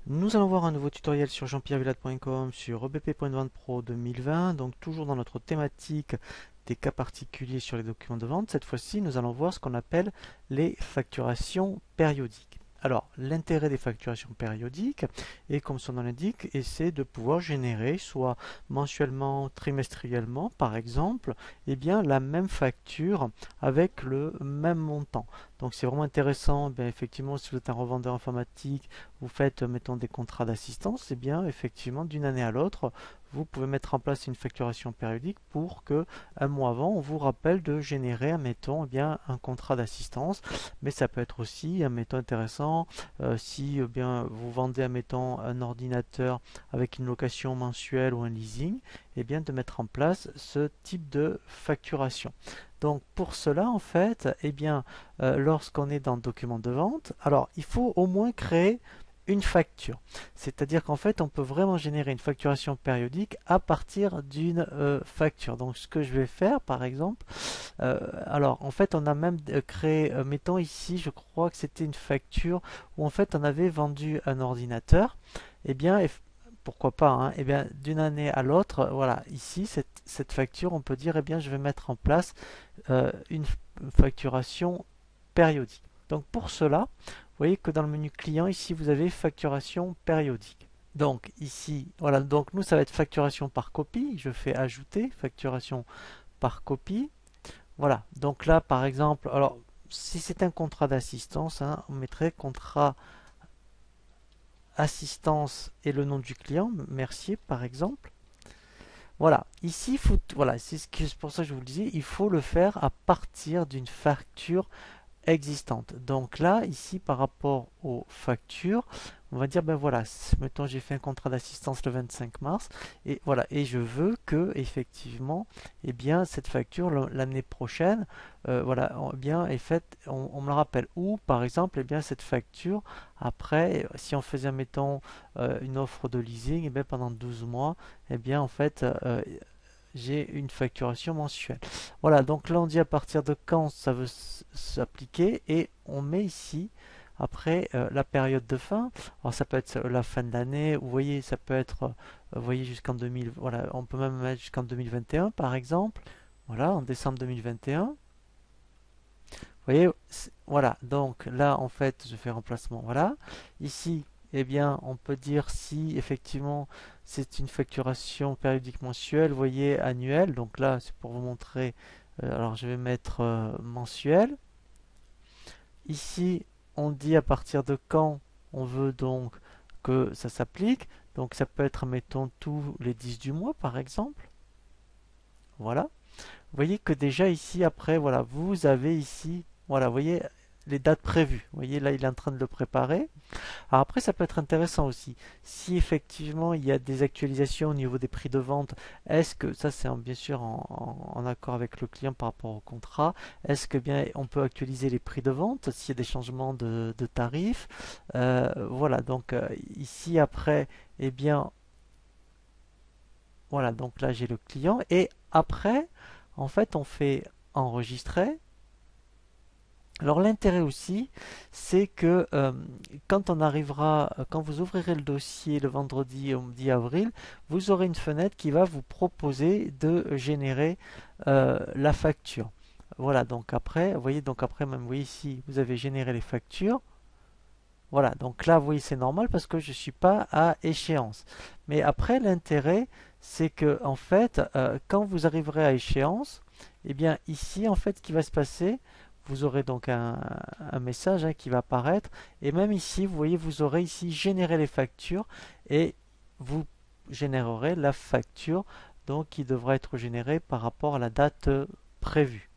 Nous allons voir un nouveau tutoriel sur jean-pierre-villade.com sur EBP.vente Pro 2020, donc toujours dans notre thématique des cas particuliers sur les documents de vente. Cette fois-ci, nous allons voir ce qu'on appelle les facturations périodiques. Alors, l'intérêt des facturations périodiques est, comme son nom l'indique, c'est de pouvoir générer, soit mensuellement, trimestriellement, par exemple, la même facture avec le même montant. Donc, c'est vraiment intéressant. Effectivement, si vous êtes un revendeur informatique, vous faites, mettons, des contrats d'assistance, et bien, effectivement, d'une année à l'autre, vous pouvez mettre en place une facturation périodique pour que un mois avant, on vous rappelle de générer, admettons, un contrat d'assistance. Mais ça peut être aussi, admettons, intéressant si vous vendez, admettons, un ordinateur avec une location mensuelle ou un leasing, et bien de mettre en place ce type de facturation. Donc pour cela, en fait, lorsqu'on est dans le document de vente, alors il faut au moins créer une facture. C'est-à-dire qu'en fait, on peut vraiment générer une facturation périodique à partir d'une facture. Donc, ce que je vais faire, par exemple, alors en fait, on a même créé, mettons ici, je crois que c'était une facture où en fait, on avait vendu un ordinateur. Eh bien, pourquoi pas, hein, eh bien, d'une année à l'autre, voilà, ici, cette facture, on peut dire, eh bien, je vais mettre en place une facturation périodique. Donc, pour cela, vous voyez que dans le menu client, ici, vous avez facturation périodique. Donc, ici, voilà, donc nous, ça va être facturation par copie. Je fais ajouter, facturation par copie. Voilà, donc là, par exemple, alors, si c'est un contrat d'assistance, hein, on mettrait contrat assistance et le nom du client, Mercier par exemple. Voilà, ici, voilà, c'est pour ça que je vous le disais, il faut le faire à partir d'une facture existante. Donc là, ici, par rapport aux factures, on va dire, ben voilà, mettons j'ai fait un contrat d'assistance le 25 mars, et voilà, et je veux que, effectivement, cette facture, l'année prochaine, voilà, est faite, on me la rappelle. Ou, par exemple, cette facture, après, si on faisait, mettons, une offre de leasing, pendant 12 mois, en fait, j'ai une facturation mensuelle. Voilà, donc là on dit à partir de quand ça veut s'appliquer et on met ici après la période de fin. Alors ça peut être la fin de l'année, vous voyez, ça peut être vous voyez jusqu'en 2000, voilà, on peut même mettre jusqu'en 2021 par exemple. Voilà, en décembre 2021. Vous voyez, voilà, donc là en fait je fais remplacement, voilà. Ici, on peut dire si effectivement c'est une facturation périodique mensuelle, vous voyez, annuelle. Donc là, c'est pour vous montrer. Alors je vais mettre mensuel. Ici, on dit à partir de quand on veut donc que ça s'applique. Donc ça peut être, mettons, tous les 10 du mois par exemple. Voilà. Vous voyez que déjà ici, après, voilà, vous avez ici, voilà, vous voyez les dates prévues. Vous voyez là, il est en train de le préparer. Alors après, ça peut être intéressant aussi. Si effectivement il y a des actualisations au niveau des prix de vente, est-ce que ça c'est bien sûr en accord avec le client par rapport au contrat, est-ce que bien on peut actualiser les prix de vente s'il y a des changements de tarifs. Voilà, donc ici après, eh bien voilà, donc là j'ai le client et après, en fait, on fait enregistrer. Alors l'intérêt aussi, c'est que quand vous ouvrirez le dossier le vendredi 10 avril, vous aurez une fenêtre qui va vous proposer de générer la facture. Voilà, donc après, vous voyez, donc après même, vous voyez ici, vous avez généré les factures. Voilà, donc là, vous voyez, c'est normal parce que je ne suis pas à échéance. Mais après, l'intérêt, c'est que en fait, quand vous arriverez à échéance, ici, en fait, ce qui va se passer, vous aurez donc un message qui va apparaître. Et même ici, vous voyez, vous aurez ici générer les factures et vous générerez la facture donc qui devra être générée par rapport à la date prévue.